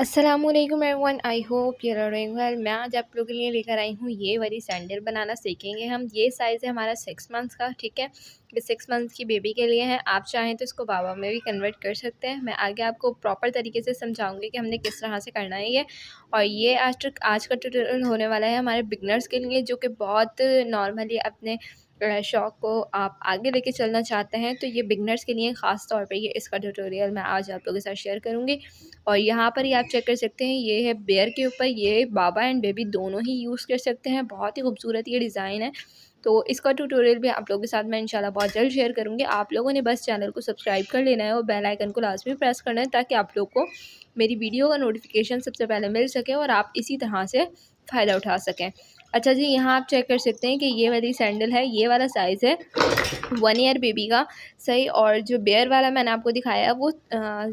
अस्सलामुअलैकुम everyone, I hope you are doing well. मैं आज आप लोगों के लिए लेकर आई हूँ ये वाली सैंडल बनाना सीखेंगे हम। ये साइज़ है हमारा 6 मंथ्स का, ठीक है। ये 6 मंथ्स की बेबी के लिए है। आप चाहें तो इसको बाबा में भी कन्वर्ट कर सकते हैं। मैं आगे आपको प्रॉपर तरीके से समझाऊंगी कि हमने किस तरह से करना है ये। और ये आज का ट्यूटोरियल होने वाला है हमारे बिगनर्स के लिए, जो कि बहुत नॉर्मली अपने शौक़ को आप आगे लेके चलना चाहते हैं। तो ये बिगनर्स के लिए ख़ास तौर पे ये इसका ट्यूटोरियल मैं आज आप लोगों के साथ शेयर करूँगी। और यहाँ पर ही आप चेक कर सकते हैं, ये है बेयर के ऊपर। ये बाबा एंड बेबी दोनों ही यूज़ कर सकते हैं। बहुत ही खूबसूरत ये डिज़ाइन है। तो इसका ट्यूटोरियल भी आप लोगों के साथ मैं इंशाल्लाह बहुत जल्द शेयर करूँगी। आप लोगों ने बस चैनल को सब्सक्राइब कर लेना है और बेल आइकन को लाजमी प्रेस करना है, ताकि आप लोग को मेरी वीडियो का नोटिफिकेशन सबसे पहले मिल सके और आप इसी तरह से फ़ायदा उठा सकें। अच्छा जी, यहाँ आप चेक कर सकते हैं कि ये वाली सैंडल है, ये वाला साइज़ है 1 ईयर बेबी का, सही। और जो बेयर वाला मैंने आपको दिखाया वो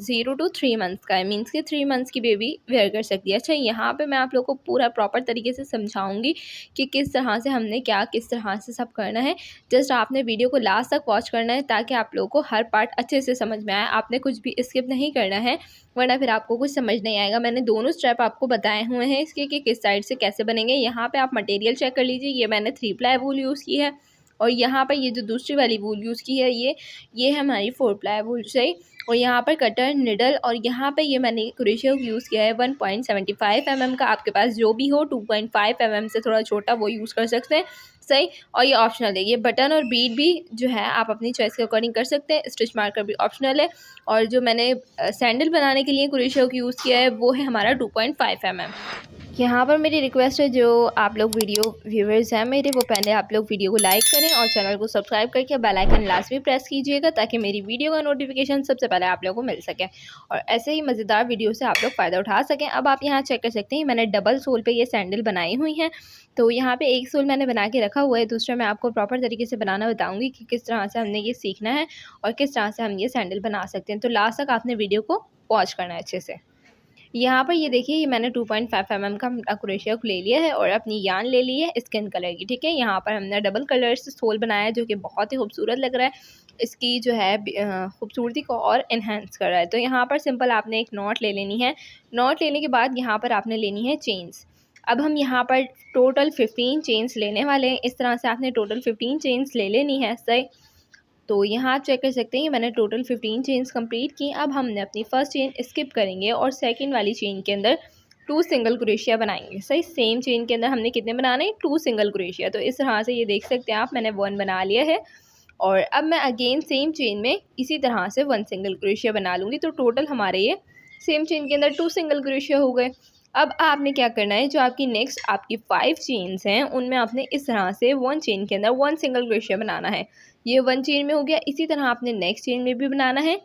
0 to 3 मंथ्स का है, मीन्स कि 3 मंथ्स की बेबी वेयर कर सकती है। अच्छा, यहाँ पे मैं आप लोग को पूरा प्रॉपर तरीके से समझाऊंगी कि किस तरह से हमने किस तरह से सब करना है। जस्ट आपने वीडियो को लास्ट तक वॉच करना है, ताकि आप लोग को हर पार्ट अच्छे से समझ में आए। आपने कुछ भी स्किप नहीं करना है, वरना फिर आपको कुछ समझ नहीं आएगा। मैंने दोनों स्टेप आपको बताए हुए हैं इसके कि किस साइड से कैसे बनेंगे। यहाँ पे आप मटेरियल चेक कर लीजिए। ये मैंने 3 प्लाई वूल यूज़ की है, और यहाँ पर ये जो दूसरी वाली वूल यूज़ की है ये है हमारी 4 प्लाई वूल, सही। और यहाँ पर कटर, निडल, और यहाँ पे ये मैंने क्रोशिया यूज़ किया है 1.75 mm का। आपके पास जो भी हो, 2.5 mm से थोड़ा छोटा वो यूज़ कर सकते हैं, सही। और ये ऑप्शनल है। ये बटन और बीड भी जो है आप अपनी चॉइस के अकॉर्डिंग कर सकते हैं। स्टिच मार्कर भी ऑप्शनल है। और जो मैंने सैंडल बनाने के लिए क्रोशिया को यूज़ किया है वो है हमारा 2.5 mm। यहाँ पर मेरी रिक्वेस्ट है, जो आप लोग वीडियो व्यूअर्स हैं मेरे, वो पहले आप लोग वीडियो को लाइक करें और चैनल को सब्सक्राइब करके बेल आइकन लाजमी प्रेस कीजिएगा, ताकि मेरी वीडियो का नोटिफिकेशन सबसे पहले आप लोगों को मिल सके और ऐसे ही मज़ेदार वीडियो से आप लोग फ़ायदा उठा सकें। अब आप यहाँ चेक कर सकते हैं, मैंने डबल सोल पे ये सैंडल बनाई हुई हैं। तो यहाँ पे एक सोल मैंने बना के रखा हुआ है, दूसरा मैं आपको प्रॉपर तरीके से बनाना बताऊँगी कि किस तरह से हमने ये सीखना है और किस तरह से हम ये सैंडल बना सकते हैं। तो लास्ट तक आपने वीडियो को वॉच करना है अच्छे से। यहाँ पर ये देखिए, ये मैंने 2.5 mm का क्रोशिया को ले लिया है और अपनी यान ले ली है स्किन कलर की, ठीक है। यहाँ पर हमने डबल कलर से सोल बनाया है, जो कि बहुत ही खूबसूरत लग रहा है। इसकी जो है खूबसूरती को और इन्हेंस कर रहा है। तो यहाँ पर सिंपल आपने एक नॉट ले लेनी है। नॉट लेने के बाद यहाँ पर आपने लेनी है चेन्स। अब हम यहाँ पर टोटल 15 चेन्स लेने वाले हैं। इस तरह से आपने टोटल 15 चेन्स ले लेनी है, सही। तो यहाँ आप चेक कर सकते हैं, मैंने टोटल 15 चेन्स कंप्लीट की। अब हमने अपनी फर्स्ट चेन स्किप करेंगे और सेकंड वाली चेन के अंदर 2 सिंगल क्रोशिया बनाएंगे, सही। सेम चेन के अंदर हमने कितने बनाने हैं? 2 सिंगल क्रोशिया। तो इस तरह से ये देख सकते हैं आप, मैंने 1 बना लिया है। और अब मैं अगेन सेम चेन में इसी तरह से 1 सिंगल क्रोशिया बना लूँगी। तो टोटल हमारे ये सेम चेन के अंदर 2 सिंगल क्रोशिया हो गए। अब आपने क्या करना है, जो आपकी नेक्स्ट आपकी 5 चेन्स हैं, उनमें आपने इस तरह से 1 चेन के अंदर 1 सिंगल क्रोशिया बनाना है। ये 1 चेन में हो गया। इसी तरह आपने नेक्स्ट चेन में भी बनाना है।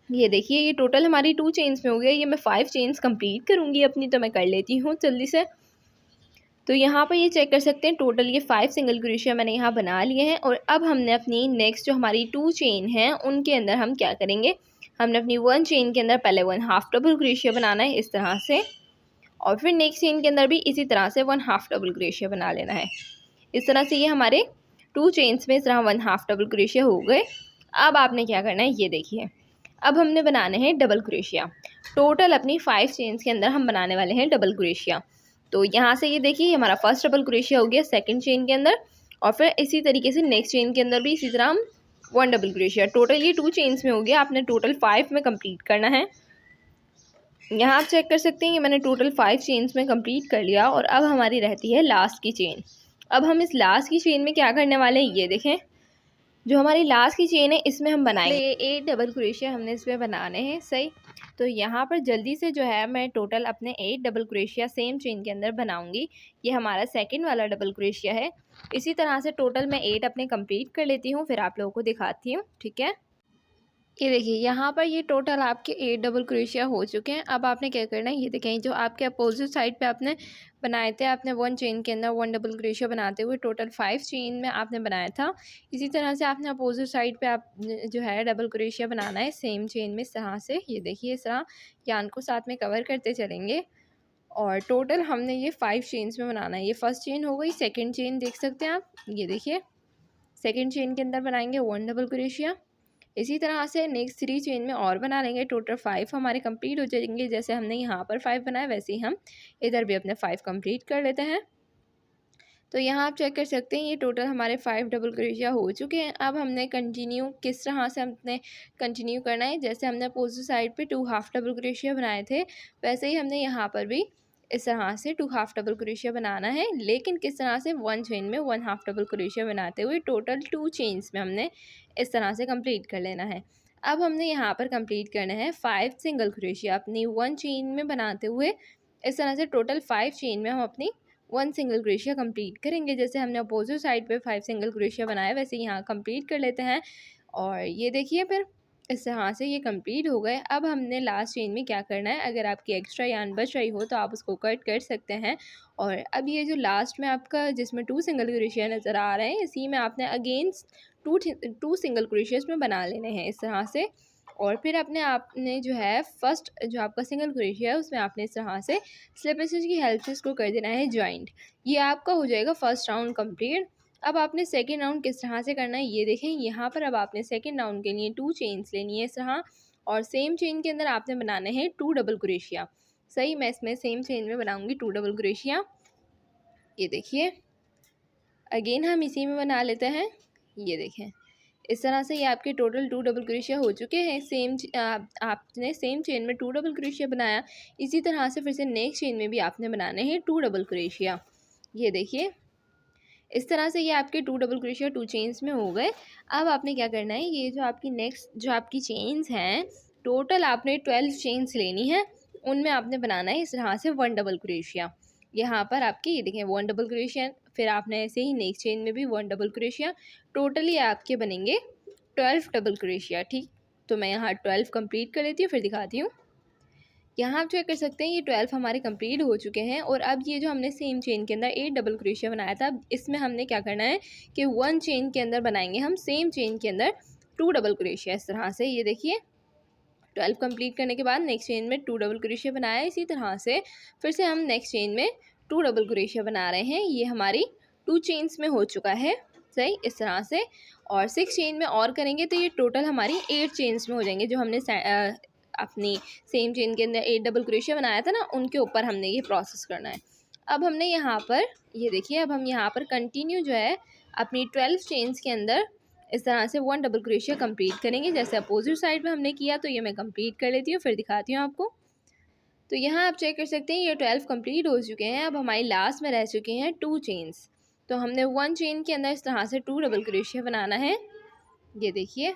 ये देखिए, ये टोटल हमारी 2 चेन्स में हो गया। ये मैं 5 चेन्स कंप्लीट करूँगी अपनी, तो मैं कर लेती हूँ जल्दी से। तो यहाँ पर ये चेक कर सकते हैं, टोटल ये 5 सिंगल क्रोशिया मैंने यहाँ बना लिए हैं। और अब हमने अपनी नेक्स्ट जो हमारी 2 चेन हैं, उनके अंदर हम क्या करेंगे, हमने अपनी 1 चेन के अंदर पहले 1 हाफ डबल क्रोशिया बनाना है इस तरह से, और फिर नेक्स्ट चेन के अंदर भी इसी तरह से 1 हाफ डबल क्रोशिया बना लेना है। इस तरह से ये हमारे 2 चेन्स में इस तरह 1 हाफ डबल क्रोशिया हो गए। अब आपने क्या करना है, ये देखिए, अब हमने बनाने हैं डबल क्रोशिया। टोटल अपनी 5 चेन्स के अंदर हम बनाने वाले हैं डबल क्रोशिया। तो यहाँ से ये देखिए, हमारा फर्स्ट डबल क्रोशिया हो गया सेकंड चेन के अंदर, और फिर इसी तरीके से नेक्स्ट चेन के अंदर भी इसी तरह हम 1 डबल क्रोशिया। टोटल ये 2 चेन्स में हो गया। आपने टोटल 5 में कंप्लीट करना है। यहाँ आप चेक कर सकते हैं कि मैंने टोटल 5 चेन्स में कंप्लीट कर लिया। और अब हमारी रहती है लास्ट की चेन। अब हम इस लास्ट की चेन में क्या करने वाले हैं, ये देखें, जो हमारी लास्ट की चेन है इसमें हम बनाएंगे 8 डबल क्रोशिया हमने इसमें बनाने हैं, सही। तो यहाँ पर जल्दी से जो है मैं टोटल अपने 8 डबल क्रोशिया सेम चेन के अंदर बनाऊंगी। ये हमारा सेकंड वाला डबल क्रोशिया है। इसी तरह से टोटल मैं 8 अपने कंप्लीट कर लेती हूँ, फिर आप लोगों को दिखाती हूँ, ठीक है। ये देखिए, यहाँ पर ये टोटल आपके 8 डबल क्रोशिया हो चुके हैं। अब आपने क्या करना है, ये देखें, जो आपके अपोजिट साइड पे आपने बनाए थे, आपने 1 चेन के अंदर 1 डबल क्रोशिया बनाते हुए टोटल 5 चेन में आपने बनाया था। इसी तरह से आपने अपोजिट साइड पे आप जो है डबल क्रोशिया बनाना है सेम चेन में इस तरह से। ये देखिए, इस तरह यान को साथ में कवर करते चलेंगे। और टोटल हमने ये 5 चेन्स में बनाना है। ये फर्स्ट चेन हो गई। सेकेंड चेन देख सकते हैं आप, ये देखिए, सेकेंड चेन के अंदर बनाएंगे 1 डबल क्रोशिया। इसी तरह से नेक्स्ट 3 चेन में और बना लेंगे। टोटल 5 हमारे कंप्लीट हो जाएंगे। जैसे हमने यहाँ पर 5 बनाए वैसे ही हम इधर भी अपने 5 कंप्लीट कर लेते हैं। तो यहाँ आप चेक कर सकते हैं ये टोटल हमारे 5 डबल क्रोशिया हो चुके हैं। अब हमने कंटिन्यू किस तरह से हमने कंटिन्यू करना है, जैसे हमने अपोजिट साइड पे 2 हाफ डबल क्रोशिया बनाए थे वैसे ही हमने यहाँ पर भी इस तरह से 2 हाफ डबल क्रोशिया बनाना है। लेकिन किस तरह से 1 चेन में 1 हाफ डबल क्रोशिया बनाते हुए टोटल 2 चेन्स में हमने इस तरह से कंप्लीट कर लेना है। अब हमने यहाँ पर कंप्लीट करना है 5 सिंगल क्रोशिया अपनी 1 चेन में बनाते हुए। इस तरह से टोटल 5 चेन में हम अपनी 1 सिंगल क्रोशिया कंप्लीट करेंगे। जैसे हमने अपोजिट साइड पे 5 सिंगल क्रोशिया बनाया वैसे यहाँ कंप्लीट कर लेते हैं। और ये देखिए फिर इस तरह से ये कंप्लीट हो गए। अब हमने लास्ट चेन में क्या करना है, अगर आपकी एक्स्ट्रा यार्न बच रही हो तो आप उसको कट कर सकते हैं। और अब ये जो लास्ट में आपका जिसमें 2 सिंगल क्रोशिया नज़र आ रहे हैं, इसी में आपने अगेन 2 सिंगल क्रोशियाज में बना लेने हैं इस तरह से। और फिर आपने जो है फर्स्ट जो आपका सिंगल क्रोशिया है उसमें आपने इस तरह से स्लिप स्टिच की हेल्प से इसको कर देना है जॉइंट। ये आपका हो जाएगा फर्स्ट राउंड कंप्लीट। अब आपने सेकंड राउंड किस तरह से करना है ये देखें। यहाँ पर अब आपने सेकंड राउंड के लिए 2 चेन्स लेनी है इस तरह, और सेम चेन के अंदर आपने बनाने हैं 2 डबल क्रोशिया। सही, मैं इसमें सेम चेन में बनाऊंगी 2 डबल क्रोशिया। ये देखिए अगेन हम इसी में बना लेते हैं। ये देखें इस तरह से ये आपके टोटल 2 डबल क्रोशिया हो चुके हैं। आपने सेम चेन में 2 डबल क्रोशिया बनाया, इसी तरह से फिर से नेक्स्ट चेन में भी आपने बनाने हैं 2 डबल क्रोशिया। ये देखिए इस तरह से ये आपके 2 डबल क्रोशिया 2 चेन्स में हो गए। अब आपने क्या करना है, ये जो आपकी नेक्स्ट जो आपकी चेन्स हैं टोटल आपने 12 चेन्स लेनी है, उनमें आपने बनाना है इस तरह से 1 डबल क्रोशिया। यहाँ पर आपकी ये देखें 1 डबल क्रोशिया, फिर आपने ऐसे ही नेक्स्ट चेन में भी 1 डबल क्रोशिया, टोटली आपके बनेंगे 12 डबल क्रोशिया। ठीक, तो मैं यहाँ 12 कंप्लीट कर लेती हूँ फिर दिखाती हूँ। यहाँ आप चेक कर सकते हैं ये 12 हमारे कंप्लीट हो चुके हैं। और अब ये जो हमने सेम चेन के अंदर 8 डबल क्रोशिया बनाया था, अब इसमें हमने क्या करना है कि 1 चेन के अंदर बनाएंगे हम सेम चेन के अंदर 2 डबल क्रोशिया इस तरह से। ये देखिए 12 कंप्लीट करने के बाद नेक्स्ट चेन में 2 डबल क्रोशिया बनाया, इसी तरह से फिर से हम नेक्स्ट चेन में 2 डबल क्रोशिया बना रहे हैं। ये हमारी 2 चेन्स में हो चुका है सही इस तरह से। और 6 चेन में और करेंगे तो ये टोटल हमारी 8 चेन्स में हो जाएंगे। जो हमने अपनी सेम चेन के अंदर 8 डबल क्रोशिया बनाया था ना, उनके ऊपर हमने ये प्रोसेस करना है। अब हमने यहाँ पर ये देखिए अब हम यहाँ पर कंटिन्यू जो है अपनी 12 चेन्स के अंदर इस तरह से 1 डबल क्रोशिया कंप्लीट करेंगे। जैसे अपोजिट साइड में हमने किया, तो ये मैं कंप्लीट कर लेती हूँ फिर दिखाती हूँ आपको। तो यहाँ आप चेक कर सकते हैं ये 12 कंप्लीट हो चुके हैं। अब हमारी लास्ट में रह चुके हैं 2 चेन्स, तो हमने 1 चेन के अंदर इस तरह से 2 डबल क्रोशिया बनाना है। ये देखिए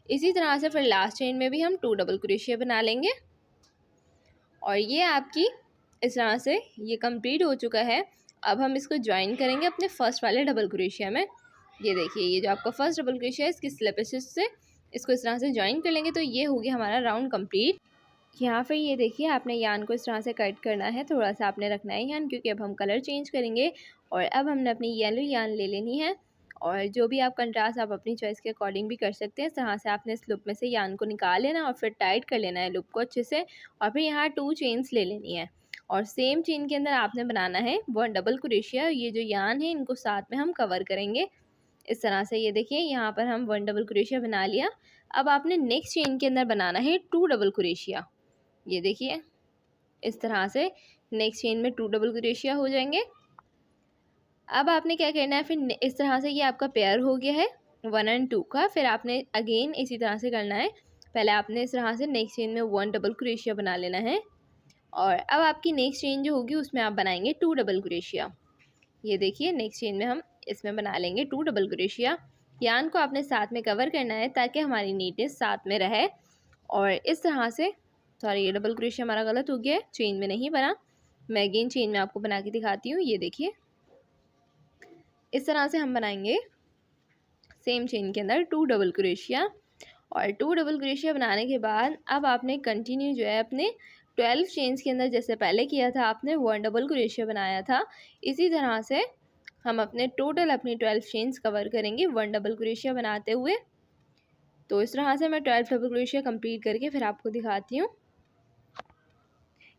इसी तरह से फिर लास्ट चेन में भी हम 2 डबल क्रोशिया बना लेंगे। और ये आपकी इस तरह से ये कंप्लीट हो चुका है। अब हम इसको ज्वाइन करेंगे अपने फर्स्ट वाले डबल क्रोशिया में। ये देखिए ये जो आपका फर्स्ट डबल क्रोशिया है इसकी स्लिप स्टिच से इसको इस तरह से ज्वाइन कर लेंगे, तो ये हो गया हमारा राउंड कंप्लीट। यहाँ पे ये देखिए आपने यान को इस तरह से कट करना है, थोड़ा सा आपने रखना है यान, क्योंकि अब हम कलर चेंज करेंगे। और अब हमने अपनी येलो यान ले लेनी है, और जो भी आप कंट्रास्ट आप अपनी चॉइस के अकॉर्डिंग भी कर सकते हैं। इस तरह से आपने इस लूप में से यान को निकाल लेना और फिर टाइट कर लेना है लूप को अच्छे से। और फिर यहाँ 2 चेन्स ले लेनी है, और सेम चेन के अंदर आपने बनाना है 1 डबल क्रोशिया। ये जो यान है इनको साथ में हम कवर करेंगे इस तरह से। ये देखिए यहाँ पर हम 1 डबल क्रोशिया बना लिया। अब आपने नेक्स्ट चेन के अंदर बनाना है 2 डबल क्रोशिया। ये देखिए इस तरह से नेक्स्ट चेन में 2 डबल क्रोशिया हो जाएंगे। अब आपने क्या करना है, फिर इस तरह से ये आपका पेयर हो गया है 1 और 2 का। फिर आपने अगेन इसी तरह से करना है। पहले आपने इस तरह से नेक्स्ट चेन में 1 डबल क्रोशिया बना लेना है, और अब आपकी नेक्स्ट चेन जो होगी उसमें आप बनाएंगे 2 डबल क्रोशिया। ये देखिए नेक्स्ट चेन में हम इसमें बना लेंगे 2 डबल क्रोशिया। यान को आपने साथ में कवर करना है ताकि हमारी नीटनेस साथ में रहे। और इस तरह से सॉरी ये डबल क्रोशिया हमारा गलत हो गया है, चेन में नहीं बना। मैं अगेन चेन में आपको बना के दिखाती हूँ। ये देखिए इस तरह से हम बनाएंगे सेम चेन के अंदर 2 डबल क्रोशिया। और 2 डबल क्रोशिया बनाने के बाद अब आपने कंटिन्यू जो है अपने 12 चेन्स के अंदर जैसे पहले किया था आपने 1 डबल क्रोशिया बनाया था, इसी तरह से हम अपने टोटल अपनी 12 चेन्स कवर करेंगे 1 डबल क्रोशिया बनाते हुए। तो इस तरह से मैं 12 डबल क्रोशिया कंप्लीट करके फिर आपको दिखाती हूँ।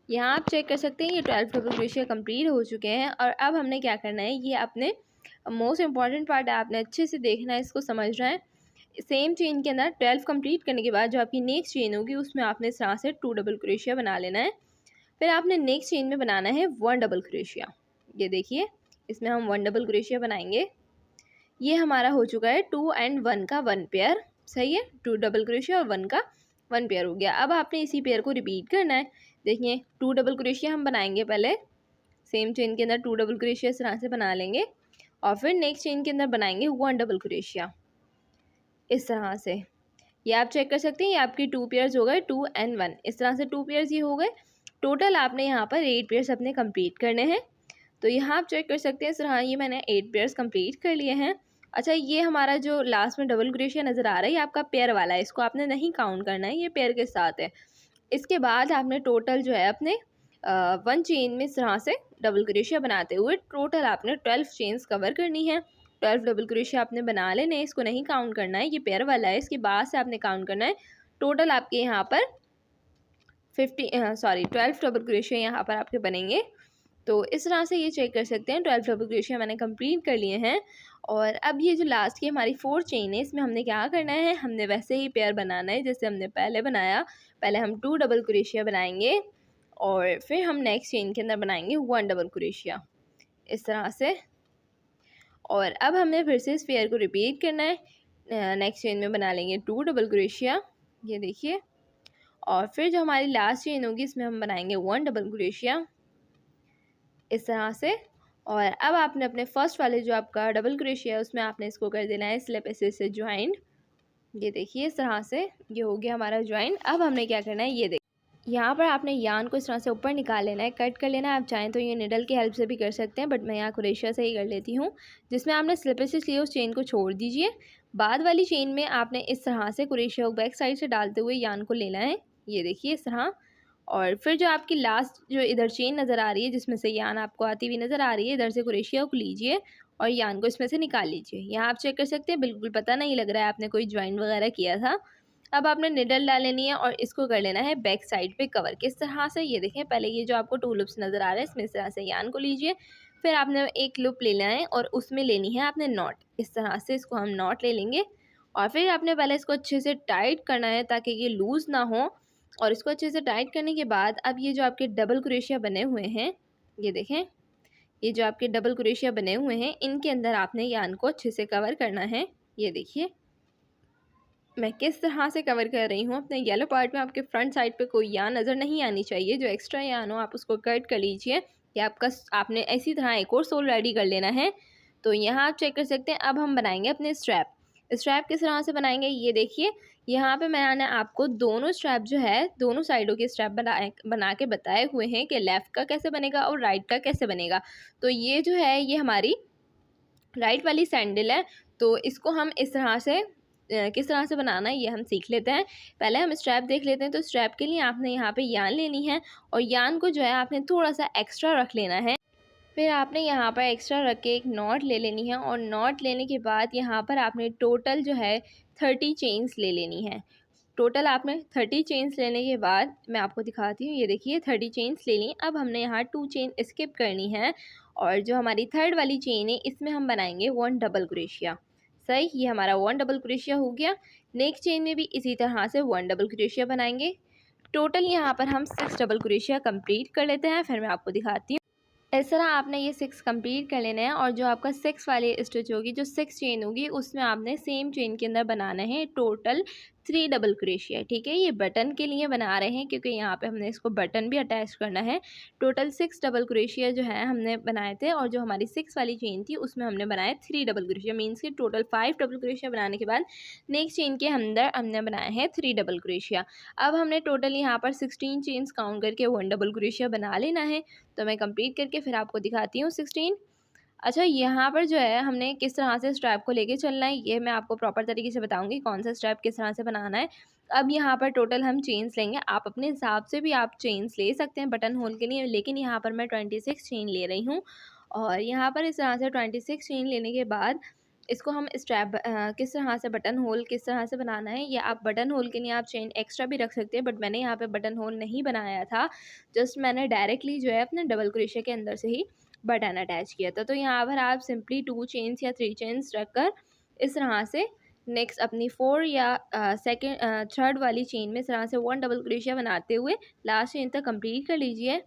यहाँ आप चेक कर सकते हैं ये 12 डबल क्रोशिया कंप्लीट हो चुके हैं। और अब हमने क्या करना है, ये अपने मोस्ट इम्पॉर्टेंट पार्ट है, आपने अच्छे से देखना है, इसको समझना है। सेम चेन के अंदर 12 कंप्लीट करने के बाद जो आपकी नेक्स्ट चेन होगी उसमें आपने इस तरह से 2 डबल क्रोशिया बना लेना है। फिर आपने नेक्स्ट चेन में बनाना है 1 डबल क्रोशिया। ये देखिए इसमें हम 1 डबल क्रोशिया बनाएंगे। ये हमारा हो चुका है 2 एंड 1 का 1 पेयर, सही है। 2 डबल क्रोशिया और 1 का 1 पेयर हो गया। अब आपने इसी पेयर को रिपीट करना है। देखिए 2 डबल क्रोशिया हम बनाएंगे पहले, सेम चेन के अंदर 2 डबल क्रोशिया इस तरह से बना लेंगे और फिर नेक्स्ट चेन के अंदर बनाएंगे 1 डबल क्रोशिया इस तरह से। ये आप चेक कर सकते हैं, ये आपकी 2 पेयर्स हो गए 2 एंड 1, इस तरह से 2 पेयर्स ये हो गए। टोटल आपने यहाँ पर 8 पेयर्स अपने कंप्लीट करने हैं। तो यहाँ आप चेक कर सकते हैं इस तरह ये मैंने 8 पेयर्स कंप्लीट कर लिए हैं। अच्छा, ये हमारा जो लास्ट में डबल क्रोशिया नज़र आ रहा है ये आपका पेयर वाला है, इसको आपने नहीं काउंट करना है, ये पेयर के साथ है। इसके बाद आपने टोटल जो है अपने 1 चेन में इस तरह से डबल क्रोशिया बनाते हुए टोटल आपने 12 चेन्स कवर करनी है। 12 डबल क्रोशिया आपने बना लेने, इसको नहीं काउंट करना है, ये पेयर वाला है, इसके बाद से आपने काउंट करना है। टोटल आपके यहाँ पर 12 डबल क्रोशिया यहाँ पर आपके बनेंगे। तो इस तरह से ये चेक कर सकते हैं 12 डबल क्रोशिया मैंने कंप्लीट कर लिए हैं। और अब ये जो लास्ट की हमारी 4 चेन है इसमें हमने क्या करना है, हमने वैसे ही पेयर बनाना है जैसे हमने पहले बनाया। पहले हम 2 डबल क्रोशिया बनाएंगे और फिर हम नेक्स्ट चेन के अंदर बनाएंगे 1 डबल क्रोशिया इस तरह से। और अब हमें फिर से इस पेयर को रिपीट करना है। नेक्स्ट चेन में बना लेंगे 2 डबल क्रोशिया, ये देखिए। और फिर जो हमारी लास्ट चेन होगी इसमें हम बनाएंगे 1 डबल क्रोशिया इस तरह से। और अब आपने अपने फर्स्ट वाले जो आपका डबल क्रोशिया है उसमें आपने इसको कर देना है स्लिप से ज्वाइंट। ये देखिए इस तरह से ये हो गया हमारा ज्वाइंट। अब हमने क्या करना है, ये देखिए यहाँ पर आपने यान को इस तरह से ऊपर निकाल लेना है, कट कर लेना है। आप चाहें तो ये निडल की हेल्प से भी कर सकते हैं, बट मैं यहाँ क्रोशिया से ही कर लेती हूँ। जिसमें आपने स्लिप लिए उस चेन को छोड़ दीजिए। बाद वाली चेन में आपने इस तरह से क्रोशिया को बैक साइड से डालते हुए यान को लेना है, ये देखिए इस तरह। और फिर जो आपकी लास्ट जो इधर चेन नज़र आ रही है जिसमें से यान आपको आती हुई नज़र आ रही है, इधर से क्रोशिया को लीजिए और यान को इसमें से निकाल लीजिए। यहाँ आप चेक कर सकते हैं बिल्कुल पता नहीं लग रहा है आपने कोई ज्वाइंट वगैरह किया था। अब आपने निडल डाल लेनी है और इसको कर लेना है बैक साइड पे कवर किस तरह से। ये देखें पहले ये जो आपको 2 लूप्स नज़र आ रहे हैं इसमें इस तरह से यान को लीजिए, फिर आपने एक लूप लेना है और उसमें लेनी है आपने नॉट, इस तरह से इसको हम नॉट ले लेंगे। और फिर आपने पहले इसको अच्छे से टाइट करना है ताकि ये लूज़ ना हो। और इसको अच्छे से टाइट करने के बाद अब ये जो आपके डबल क्रोशिया बने हुए हैं, ये देखें ये जो आपके डबल क्रोशिया बने हुए हैं इनके अंदर आपने यान को अच्छे से कवर करना है। ये देखिए मैं किस तरह से कवर कर रही हूँ। अपने येलो पार्ट में आपके फ्रंट साइड पे कोई यान नज़र नहीं आनी चाहिए, जो एक्स्ट्रा यान हो आप उसको कट कर लीजिए। या आपने इसी तरह एक और सोल रेडी कर लेना है। तो यहाँ आप चेक कर सकते हैं। अब हम बनाएंगे अपने स्ट्रैप। स्ट्रैप किस तरह से बनाएंगे, ये देखिए यहाँ पे मैंने आपको दोनों स्ट्रैप जो है दोनों साइडों के स्ट्रैप बना के बताए हुए हैं कि लेफ़्ट का कैसे बनेगा और राइट का कैसे बनेगा। तो ये जो है ये हमारी राइट वाली सैंडल है, तो इसको हम इस तरह से किस तरह से बनाना है ये हम सीख लेते हैं। पहले हम स्ट्रैप देख लेते हैं। तो स्ट्रैप के लिए आपने यहाँ पे यान लेनी है और यान को जो है आपने थोड़ा सा एक्स्ट्रा रख लेना है। फिर आपने यहाँ पर एक्स्ट्रा रख के एक नॉट ले लेनी है और नॉट लेने के बाद यहाँ पर आपने टोटल जो है 30 चेन्स ले लेनी है। टोटल आपने 30 चेन्स लेने के बाद मैं आपको दिखाती हूँ, ये देखिए 30 चेन्स ले ली। अब हमने यहाँ 2 चेन स्किप करनी है और जो हमारी थर्ड वाली चेन है इसमें हम बनाएंगे 1 डबल क्रोशिया। सही, ये हमारा 1 डबल क्रोशिया हो गया। नेक्स्ट चेन में भी इसी तरह से 1 डबल क्रोशिया बनाएंगे। टोटल यहाँ पर हम 6 डबल क्रोशिया कंप्लीट कर लेते हैं। फिर मैं आपको दिखाती हूँ। इस तरह आपने ये 6 कंप्लीट कर लेना है और जो आपका 6 वाली स्टिच होगी, जो 6 चेन होगी उसमें आपने सेम चेन के अंदर बनाना है टोटल 3 डबल क्रोशिया। ठीक है, ये बटन के लिए बना रहे हैं क्योंकि यहाँ पे हमने इसको बटन भी अटैच करना है। टोटल 6 डबल क्रोशिया जो है हमने बनाए थे और जो हमारी 6 वाली चेन थी उसमें हमने बनाए 3 डबल क्रोशिया। मीन्स कि टोटल 5 डबल क्रोशिया बनाने के बाद नेक्स्ट चेन के अंदर हमने बनाए हैं 3 डबल क्रोशिया। अब हमने टोटल यहाँ पर 16 चेन्स काउंट करके 1 डबल क्रोशिया बना लेना है। तो मैं कंप्लीट करके फिर आपको दिखाती हूँ 16। अच्छा, यहाँ पर जो है हमने किस तरह से स्ट्रैप को लेके चलना है ये मैं आपको प्रॉपर तरीके से बताऊंगी, कौन सा स्ट्रैप किस तरह से बनाना है। अब यहाँ पर टोटल हम चेन्स लेंगे, आप अपने हिसाब से भी आप चेन्स ले सकते हैं बटन होल के लिए, लेकिन यहाँ पर मैं 26 चेन ले रही हूँ। और यहाँ पर इस तरह से 26 चेन लेने के बाद इसको हम स्ट्रैप किस तरह से बटन होल किस तरह से बनाना है, या आप बटन होल के लिए आप चेन एक्स्ट्रा भी रख सकते हैं, बट मैंने यहाँ पे बटन होल नहीं बनाया था। जस्ट मैंने डायरेक्टली जो है अपने डबल क्रोशिया के अंदर से ही बटन अटैच किया था। तो यहाँ पर आप सिंपली 2 चेन्स या 3 चेन्स रख कर इस तरह से नेक्स्ट अपनी 4 या थर्ड वाली चेन में इस तरह से 1 डबल क्रोशिया बनाते हुए लास्ट चेन तक कंप्लीट कर लीजिए।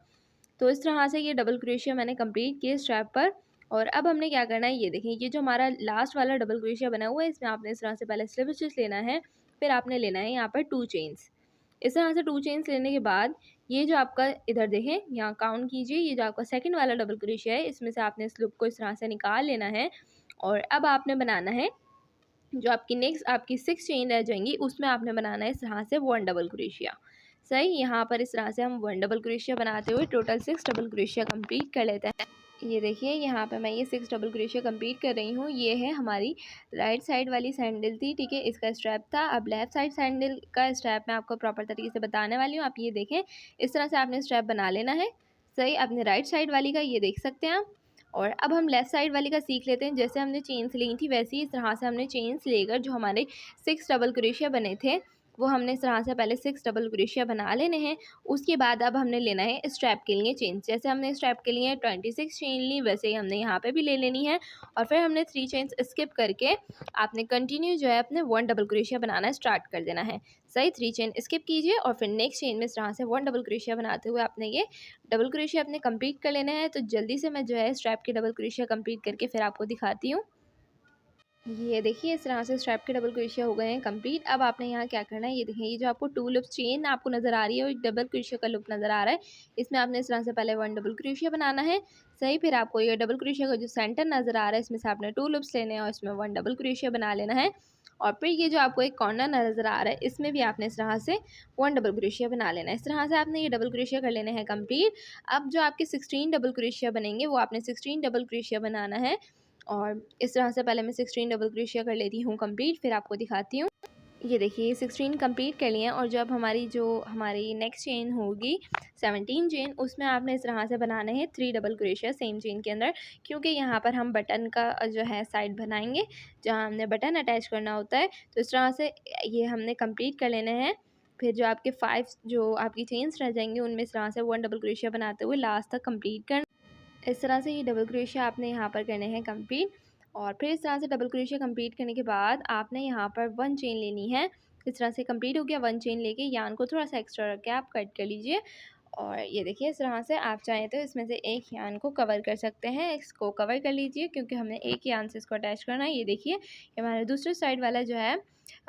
तो इस तरह से ये डबल क्रोशिया मैंने कंप्लीट किए स्ट्रैप पर। और अब हमने क्या करना है, ये देखिए ये जो हमारा लास्ट वाला डबल क्रोशिया बना हुआ है इसमें आपने इस तरह से पहले स्लिप स्टिच लेना है, फिर आपने लेना है यहाँ पर 2 चेन्स। इस तरह से 2 चेन्स लेने के बाद ये जो आपका इधर देखें यहाँ काउंट कीजिए, ये जो आपका सेकंड वाला डबल क्रोशिया है इसमें से आपने इस लूप को इस तरह से निकाल लेना है। और अब आपने बनाना है जो आपकी नेक्स्ट आपकी 6 चेन रह जाएंगी उसमें आपने बनाना है इस तरह से 1 डबल क्रोशिया। सही, यहाँ पर इस तरह से हम 1 डबल क्रोशिया बनाते हुए टोटल 6 डबल क्रोशिया कंप्लीट कर लेते हैं। ये देखिए यहाँ पे मैं ये 6 डबल क्रोशिया कंप्लीट कर रही हूँ। ये है हमारी राइट साइड वाली सैंडल थी, ठीक है, इसका स्ट्रैप था। अब लेफ्ट साइड सैंडल का स्ट्रैप मैं आपको प्रॉपर तरीके से बताने वाली हूँ। आप ये देखें इस तरह से आपने स्ट्रैप बना लेना है। सही, अपने राइट साइड वाली का ये देख सकते हैं आप। और अब हम लेफ़्ट साइड वाली का सीख लेते हैं। जैसे हमने चेन्स ली थी वैसे ही इस तरह से हमने चेन्स लेकर जो हमारे 6 डबल क्रोशिया बने थे वो हमने इस तरह से पहले 6 डबल क्रोशिया बना लेने हैं। उसके बाद अब हमने लेना है स्ट्रैप के लिए चेन्स। जैसे हमने स्ट्रैप के लिए 26 चेन ली वैसे ही हमने यहाँ पे भी ले लेनी है। और फिर हमने 3 चेन्स स्किप करके आपने कंटिन्यू जो है अपने 1 डबल क्रोशिया बनाना स्टार्ट कर देना है। सही, 3 चेन स्किप कीजिए और फिर नेक्स्ट चेन में इस तरह से 1 डबल क्रोशिया बनाते हुए आपने ये डबल क्रोशिया अपने कंप्लीट कर लेना है। तो जल्दी से मैं जो है स्ट्रैप के डबल क्रोशिया कंप्लीट करके फिर आपको दिखाती हूँ। ये देखिए इस तरह से स्ट्रैप के डबल क्रोशिया हो गए हैं कंप्लीट। अब आपने यहाँ क्या करना है, ये देखिए ये जो आपको 2 लूप चेन आपको नज़र आ रही है और एक डबल क्रोशिया का लूप नज़र आ रहा है, इसमें आपने इस तरह से पहले 1 डबल क्रोशिया बनाना है। सही, फिर आपको ये डबल क्रोशिया का जो सेंटर नज़र आ रहा है इसमें से आपने 2 लूप्स लेने हैं और इसमें 1 डबल क्रोशिया बना लेना है। और फिर ये जो आपको एक कॉर्नर नज़र आ रहा है इसमें भी आपने इस तरह से 1 डबल क्रोशिया बना लेना है। इस तरह से आपने ये डबल क्रोशिया कर लेने हैं कंप्लीट। अब जो आपके 16 डबल क्रोशिया बनेंगे वो आपने 16 डबल क्रोशिया बनाना है। और इस तरह से पहले मैं 16 डबल क्रोशिया कर लेती हूँ कंप्लीट, फिर आपको दिखाती हूँ। ये देखिए 16 कंप्लीट कर लिए हैं। और जब हमारी नेक्स्ट चेन होगी 17 चेन उसमें आपने इस तरह से बनाने हैं 3 डबल क्रोशिया सेम चेन के अंदर, क्योंकि यहाँ पर हम बटन का जो है साइड बनाएंगे जहाँ हमने बटन अटैच करना होता है। तो इस तरह से ये हमने कंप्लीट कर लेने हैं। फिर जो आपके 5 जो आपकी चेन्स रह जाएंगी उनमें इस तरह से 1 डबल क्रोशिया बनाते हुए लास्ट तक कंप्लीट करना। इस तरह से ये डबल क्रोशिया आपने यहाँ पर करने हैं कंप्लीट। और फिर इस तरह से डबल क्रोशिया कंप्लीट करने के बाद आपने यहाँ पर 1 चेन लेनी है। इस तरह से कंप्लीट हो गया 1 चेन लेके यान को थोड़ा सा एक्स्ट्रा रख के आप कट कर लीजिए। और ये देखिए इस तरह से आप चाहें तो इसमें से एक यान को कवर कर सकते हैं। इसको कवर कर लीजिए क्योंकि हमने एक यान से इसको अटैच करना है। ये देखिए ये हमारे दूसरे साइड वाला जो है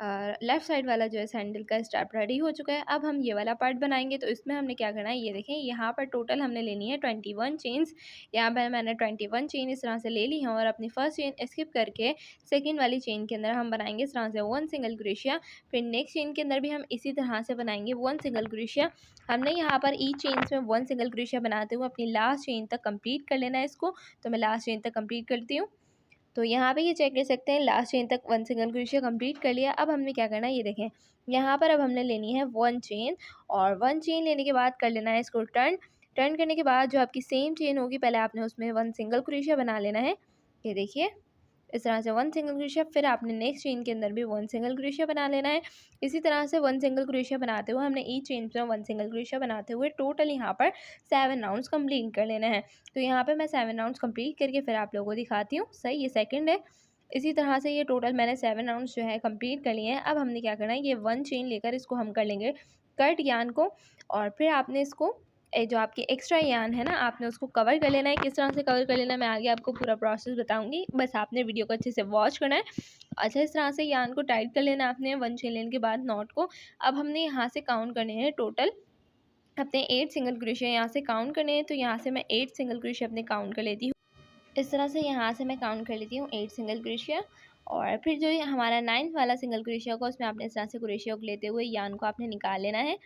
लेफ़्ट साइड वाला जो है सैंडल का स्ट्रैप रेडी हो चुका है। अब हम ये वाला पार्ट बनाएंगे। तो इसमें हमने क्या करना है, ये देखें यहाँ पर टोटल हमने लेनी है 21 चेन्स। यहाँ पर मैंने 21 चेन इस तरह से ले ली हैं और अपनी फर्स्ट चेन स्किप करके सेकंड वाली चेन के अंदर हम बनाएंगे इस तरह से 1 सिंगल क्रोशिया। फिर नेक्स्ट चेन के अंदर भी हम इसी तरह से बनाएंगे 1 सिंगल क्रोशिया। हमने यहाँ पर ईच चेन्स में 1 सिंगल क्रोशिया बनाते हुए अपनी लास्ट चेन तक कंप्लीट कर लेना है इसको। तो मैं लास्ट चेन तक कंप्लीट करती हूँ। तो यहाँ पे ये चेक कर सकते हैं लास्ट चेन तक 1 सिंगल क्रोशिया कंप्लीट कर लिया। अब हमने क्या करना है, ये देखें यहाँ पर अब हमने लेनी है 1 चेन। और 1 चेन लेने के बाद कर लेना है इसको टर्न करने के बाद जो आपकी सेम चेन होगी पहले आपने उसमें 1 सिंगल क्रोशिया बना लेना है। ये देखिए इस तरह से 1 सिंगल क्रोशिया। फिर आपने नेक्स्ट चेन के अंदर भी 1 सिंगल क्रोशिया बना लेना है। इसी तरह से 1 सिंगल क्रोशिया बनाते हुए हमने ईच चेन में 1 सिंगल क्रोशिया बनाते हुए टोटल यहाँ पर 7 राउंड्स कंप्लीट कर लेना है। तो यहाँ पे मैं 7 राउंड्स कंप्लीट करके फिर आप लोगों को दिखाती हूँ। सही, ये सेकंड है। इसी तरह से ये टोटल मैंने 7 राउंड्स जो है कंप्लीट कर लिए हैं। अब हमने क्या करना है, ये 1 चेन लेकर इसको हम कर लेंगे कट यान को। और फिर आपने इसको जो आपकी एक्स्ट्रा यान है ना आपने उसको कवर कर लेना है। किस तरह से कवर कर लेना है मैं आगे आपको पूरा प्रोसेस बताऊंगी, बस आपने वीडियो को अच्छे से वॉच करना है। अच्छा, इस तरह से यान को टाइट कर लेना है आपने 1 चेन लेने के बाद नॉट को। अब हमने यहाँ से काउंट करने हैं टोटल अपने 8 सिंगल क्रोशिया यहाँ से काउंट करने हैं। तो यहाँ से मैं 8 सिंगल क्रोशिया अपने काउंट कर लेती हूँ। इस तरह से यहाँ से मैं काउंट कर लेती हूँ 8 सिंगल क्रोशिया। और फिर जो ये हमारा 9th वाला सिंगल क्रोशिया होगा उसमें आपने इस तरह से क्रोशिया को लेते हुए यान को आपने निकाल लेना है।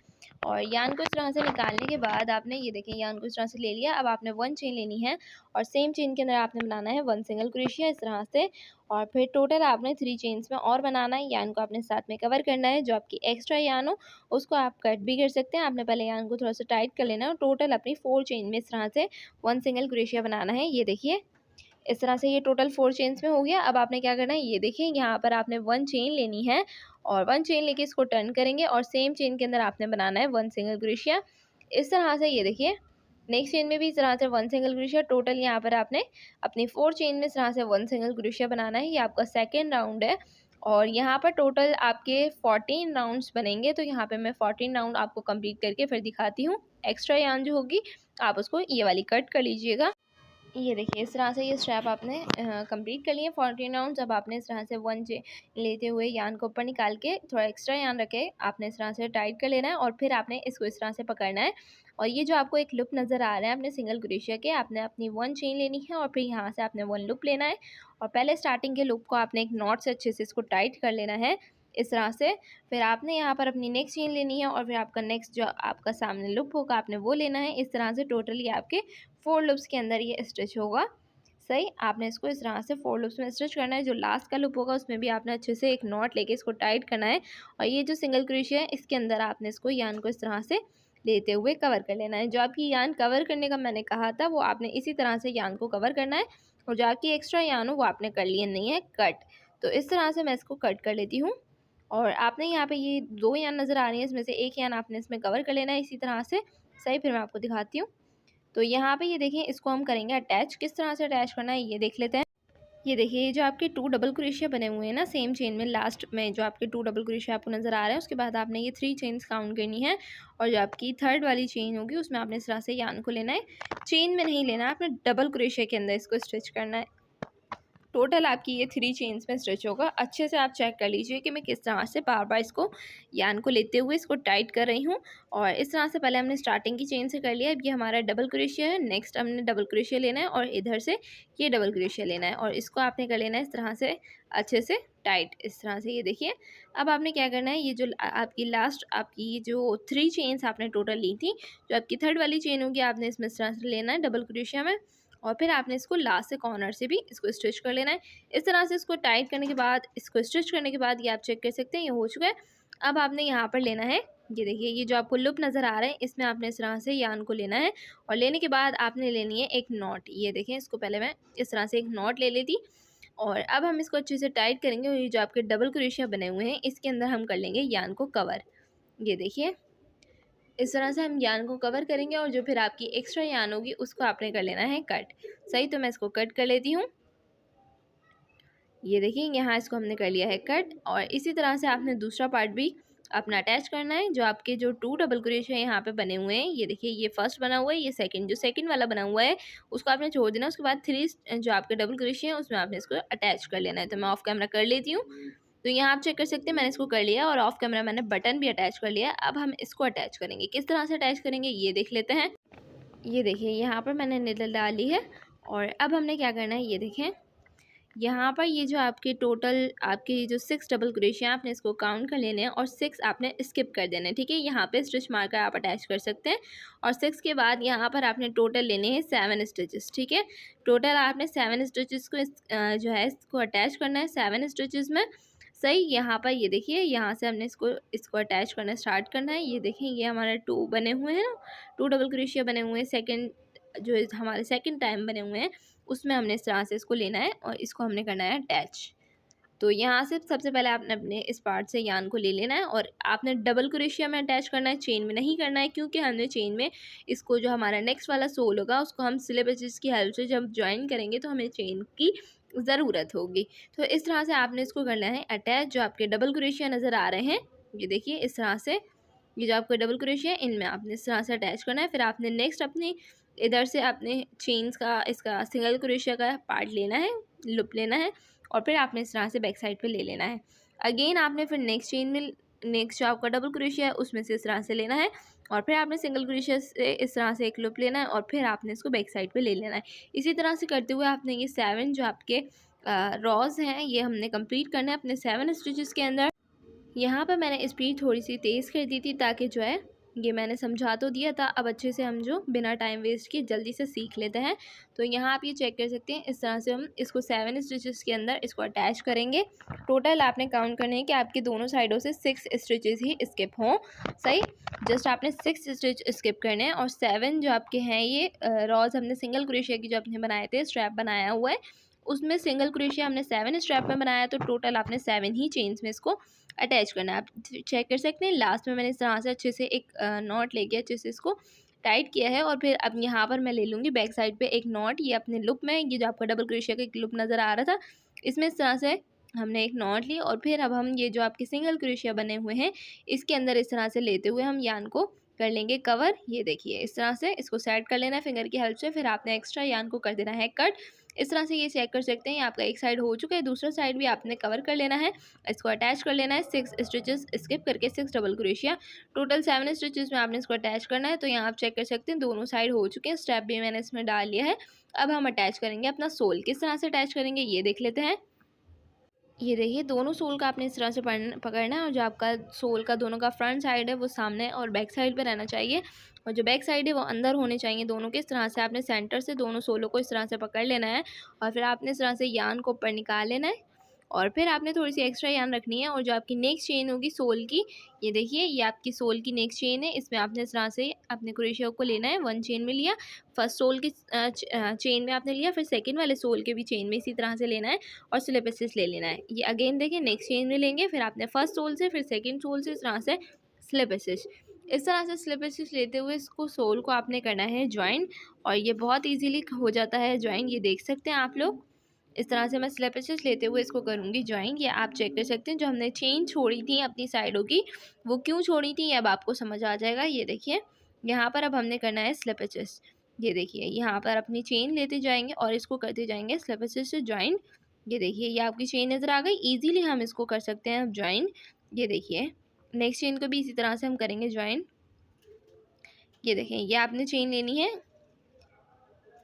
और यान को इस तरह से निकालने के बाद आपने ये देखें यान को इस तरह से ले लिया। अब आपने 1 चेन लेनी है और सेम चेन के अंदर आपने बनाना है 1 सिंगल क्रोशिया इस तरह से। और फिर टोटल आपने 3 चेन्स में और बनाना है। यान को आपने साथ में कवर करना है। जो आपकी एक्स्ट्रा यान हो उसको आप कट भी कर सकते हैं। आपने पहले यान को थोड़ा सा टाइट कर लेना है और टोटल अपनी 4 चेन में इस तरह से 1 सिंगल क्रोशिया बनाना है। ये देखिए इस तरह से ये टोटल 4 चेन्स में हो गया। अब आपने क्या करना है, ये देखिए यहाँ पर आपने 1 चेन लेनी है और 1 चेन लेके इसको टर्न करेंगे और सेम चेन के अंदर आपने बनाना है 1 सिंगल क्रोशिया। इस तरह से ये देखिए नेक्स्ट चेन में भी इस तरह से 1 सिंगल क्रोशिया। टोटल यहाँ पर आपने अपनी 4 चेन में इस तरह से 1 सिंगल क्रोशिया बनाना है। ये आपका सेकेंड राउंड है। और यहाँ पर टोटल आपके 14 राउंड्स बनेंगे। तो यहाँ पे मैं 14 राउंड आपको कंप्लीट करके फिर दिखाती हूँ। एक्स्ट्रा यान जो होगी आप उसको ये वाली कट कर लीजिएगा। ये देखिए इस तरह से ये स्ट्रैप आपने कंप्लीट कर लिए 14 राउंड्स। अब आपने इस तरह से 1 लेते हुए यान को ऊपर निकाल के थोड़ा एक्स्ट्रा यान रखे आपने इस तरह से टाइट कर लेना है और फिर आपने इसको इस तरह से पकड़ना है। और ये जो आपको एक लूप नज़र आ रहा है अपने सिंगल क्रोशिया के, आपने अपनी 1 चेन लेनी है और फिर यहाँ से आपने 1 लूप लेना है और पहले स्टार्टिंग के लूप को आपने एक नॉट से अच्छे से इसको टाइट कर लेना है इस तरह से। फिर आपने यहाँ पर अपनी नेक्स्ट चेन लेनी है और फिर आपका नेक्स्ट जो आपका सामने लूप होगा आपने वो लेना है। इस तरह से टोटली आपके 4 लूप्स के अंदर ये स्टिच होगा। सही, आपने इसको इस तरह से 4 लूप्स में स्टिच करना है। जो लास्ट का लूप होगा उसमें भी आपने अच्छे से एक नॉट लेके इसको टाइट करना है और ये जो सिंगल क्रोशिया है इसके अंदर आपने इसको यान को इस तरह से लेते हुए कवर कर लेना है। जो आपकी यान कवर करने का मैंने कहा था वो आपने इसी तरह से यान को कवर करना है और जो आपकी एक्स्ट्रा यान हो वो आपने कर लिए नहीं है कट। तो इस तरह से मैं इसको कट कर लेती हूँ और आपने यहाँ पे ये 2 यान नज़र आ रही है, इसमें से एक यान आपने इसमें कवर कर लेना है इसी तरह से। सही, फिर मैं आपको दिखाती हूँ। तो यहाँ पे ये देखिए इसको हम करेंगे अटैच। किस तरह से अटैच करना है ये देख लेते हैं। ये देखिए ये जो आपके 2 डबल क्रोशिया बने हुए हैं ना सेम चेन में, लास्ट में जो आपके 2 डबल क्रोशिया आपको नज़र आ रहा है उसके बाद आपने ये 3 चेन्स काउंट करनी है और जो आपकी थर्ड वाली चेन होगी उसमें आपने इस तरह से यान को लेना है। चेन में नहीं लेना है, आपने डबल क्रोशिया के अंदर इसको स्टिच करना है। टोटल आपकी ये 3 चेन्स में स्टिच होगा। अच्छे से आप चेक कर लीजिए कि मैं किस तरह से बार बार इसको यान को लेते हुए इसको टाइट कर रही हूँ। और इस तरह से पहले हमने स्टार्टिंग की चेन से कर लिया। अब ये हमारा डबल क्रोशिया है, नेक्स्ट हमने डबल क्रोशिया लेना है और इधर से ये डबल क्रोशिया लेना है और इसको आपने कर लेना है इस तरह से अच्छे से टाइट इस तरह से। ये देखिए अब आपने क्या करना है, ये जो आपकी लास्ट आपकी जो 3 चेन्स आपने टोटल ली थी, जो आपकी थर्ड वाली चेन होगी आपने इसमें इस तरह से लेना है डबल क्रोशिया में और फिर आपने इसको लास्ट से कॉर्नर से भी इसको स्टिच कर लेना है। इस तरह से इसको टाइट करने के बाद इसको स्टिच करने के बाद ये आप चेक कर सकते हैं ये हो चुका है। अब आपने यहाँ पर लेना है, ये देखिए ये जो आपको लूप नज़र आ रहा है इसमें आपने इस तरह से यान को लेना है और लेने के बाद आपने लेनी है एक नॉट। ये देखें इसको पहले मैं इस तरह से एक नॉट ले लेती और अब हम इसको अच्छे से टाइट करेंगे और ये जो आपके डबल क्रोशिया बने हुए हैं इसके अंदर हम कर लेंगे यान को कवर। ये देखिए इस तरह से हम यान को कवर करेंगे और जो फिर आपकी एक्स्ट्रा यान होगी उसको आपने कर लेना है कट। सही, तो मैं इसको कट कर लेती हूँ। ये देखिए यहाँ इसको हमने कर लिया है कट और इसी तरह से आपने दूसरा पार्ट भी अपना अटैच करना है। जो आपके जो 2 डबल क्रोशिया यहाँ पे बने हुए हैं, ये देखिए ये फर्स्ट बना हुआ है, ये सेकंड, जो सेकंड वाला बना हुआ है उसको आपने छोड़ देना। उसके बाद 3 जो आपके डबल क्रोशिया है उसमें आपने इसको अटैच कर लेना है। तो मैं ऑफ कैमरा कर लेती हूँ। तो यहाँ आप चेक कर सकते हैं मैंने इसको कर लिया और ऑफ कैमरा मैंने बटन भी अटैच कर लिया। अब हम इसको अटैच करेंगे, किस तरह से अटैच करेंगे ये देख लेते हैं। ये देखिए यहाँ पर मैंने निडल डाली है और अब हमने क्या करना है, ये देखें यहाँ पर ये जो आपके टोटल आपके जो 6 डबल क्रोशिया आपने इसको काउंट कर लेने हैं और 6 आपने स्किप कर देने हैं। ठीक है, यहाँ पे स्टिच मार्कर आप अटैच कर सकते हैं और 6 के बाद यहाँ पर आपने टोटल लेने हैं 7 स्टिचेस। ठीक है, टोटल आपने 7 स्टिचेस को जो है इसको अटैच करना है 7 स्टिचेस में। सही, यहाँ पर ये देखिए यहाँ से हमने इसको अटैच करना स्टार्ट करना है। ये देखें ये हमारे 2 बने हुए हैं ना, 2 डबल क्रोशिया बने हुए हैं। सेकेंड जो हमारे सेकेंड टाइम बने हुए हैं उसमें हमने इस तरह से इसको लेना है और इसको हमने करना है अटैच। तो यहाँ से सबसे पहले आपने अपने इस पार्ट से यान को ले लेना है और आपने डबल क्रोशिया में अटैच करना है, चेन में नहीं करना है, क्योंकि हमने चेन में इसको जो हमारा नेक्स्ट वाला सोल होगा उसको हम स्लिप स्टिच की हेल्प से जब ज्वाइन करेंगे तो हमें चेन की ज़रूरत होगी। तो इस तरह से आपने इसको करना है अटैच। जो आपके डबल क्रोशिया नज़र आ रहे हैं ये देखिए इस तरह से, ये जो आपका डबल क्रोशिया है इनमें आपने इस तरह से अटैच करना है। फिर आपने नेक्स्ट अपनी इधर से आपने चेन्स का इसका सिंगल क्रोशिया का पार्ट लेना है, लूप लेना है और फिर आपने इस तरह से बैक साइड पे ले लेना है। अगेन आपने फिर नेक्स्ट चेन में नेक्स्ट जो आपका डबल क्रोशिया है उसमें से इस तरह से लेना है और फिर आपने सिंगल क्रोशिया से इस तरह से एक लूप लेना है और फिर आपने इसको बैक साइड पे ले लेना है। इसी तरह से करते हुए आपने ये 7 जो आपके रॉज हैं ये हमने कंप्लीट करना है अपने 7 स्टिचेस के अंदर। यहाँ पर मैंने स्पीड थोड़ी सी तेज़ कर दी थी ताकि जो है ये मैंने समझा तो दिया था, अब अच्छे से हम जो बिना टाइम वेस्ट किए जल्दी से सीख लेते हैं। तो यहाँ आप ये चेक कर सकते हैं इस तरह से हम इसको 7 स्टिचेस के अंदर इसको अटैच करेंगे। टोटल आपने काउंट करने हैं कि आपकी दोनों साइडों से 6 स्टिचेस ही स्किप हों। सही, जस्ट आपने 6 स्टिच स्किप करने हैं और 7 जो आपके हैं ये रॉज हमने सिंगल क्रोशिया की जो आपने बनाए थे स्ट्रैप बनाया हुआ है उसमें सिंगल क्रोशिया हमने 7 स्ट्रैप में बनाया, तो टोटल आपने 7 ही चेन्स में इसको अटैच करना है। आप चेक कर सकते हैं लास्ट में मैंने इस तरह से अच्छे से एक नॉट लेके अच्छे से इसको टाइट किया है और फिर अब यहाँ पर मैं ले लूँगी बैक साइड पे एक नॉट। ये अपने लूप में ये जो आपका डबल क्रोशिया का एक लूप नज़र आ रहा था इसमें इस तरह से हमने एक नॉट ली और फिर अब हम ये जो आपके सिंगल क्रोशिया बने हुए हैं इसके अंदर इस तरह से लेते हुए हम यान को कर लेंगे कवर। ये देखिए इस तरह से इसको सेट कर लेना है फिंगर की हेल्प से। फिर आपने एक्स्ट्रा यान को कर देना है कट। इस तरह से ये चेक कर सकते हैं आपका एक साइड हो चुका है, दूसरा साइड भी आपने कवर कर लेना है। इसको अटैच कर लेना है 6 स्टिचेस स्किप करके 6 डबल क्रोशिया, टोटल 7 स्टिचेस में आपने इसको अटैच करना है। तो यहाँ आप चेक कर सकते हैं दोनों साइड हो चुके हैं, स्टेप भी मैंने इसमें डाल लिया है। अब हम अटैच करेंगे अपना सोल। किस तरह से अटैच करेंगे ये देख लेते हैं। ये देखिए दोनों सोल का आपने इस तरह से पकड़ना है और जो आपका सोल का दोनों का फ्रंट साइड है वो सामने और बैक साइड पे रहना चाहिए और जो बैक साइड है वो अंदर होने चाहिए दोनों के। इस तरह से आपने सेंटर से दोनों सोलों को इस तरह से पकड़ लेना है और फिर आपने इस तरह से यान को ऊपर निकाल लेना है और फिर आपने थोड़ी सी एक्स्ट्रा यान रखनी है और जो आपकी नेक्स्ट चेन होगी सोल की, ये देखिए ये आपकी सोल की नेक्स्ट चेन है। इसमें आपने इस तरह से अपने क्रोशिया को लेना है, 1 चेन में लिया, फर्स्ट सोल की चेन में आपने लिया, फिर सेकंड वाले सोल के भी चेन में इसी तरह से लेना है और स्लिप स्टिच ले लेना है। ये अगेन देखिए नेक्स्ट चेन में लेंगे, फिर आपने फर्स्ट सोल से फिर सेकेंड सोल से इस तरह से स्लिप स्टिच। इस तरह से स्लिप स्टिच लेते हुए इसको सोल को आपने करना है ज्वाइन और ये बहुत ईजीली हो जाता है ज्वाइन। ये देख सकते हैं आप लोग। इस तरह से मैं स्लिप स्टिच लेते हुए इसको करूँगी ज्वाइन। ये आप चेक कर सकते हैं जो हमने चेन छोड़ी थी अपनी साइडों की वो क्यों छोड़ी थी ये अब आपको समझ आ जाएगा। ये देखिए यहाँ पर अब हमने करना है स्लिप स्टिच। ये देखिए यहाँ पर अपनी चेन लेते जाएंगे और इसको करते जाएंगे स्लिप स्टिच से ज्वाइन। ये देखिए ये आपकी चेन नज़र आ गई, ईजीली हम इसको कर सकते हैं अब ज्वाइन। ये देखिए नेक्स्ट चेन को भी इसी तरह से हम करेंगे ज्वाइन। ये देखें ये आपने चेन लेनी है।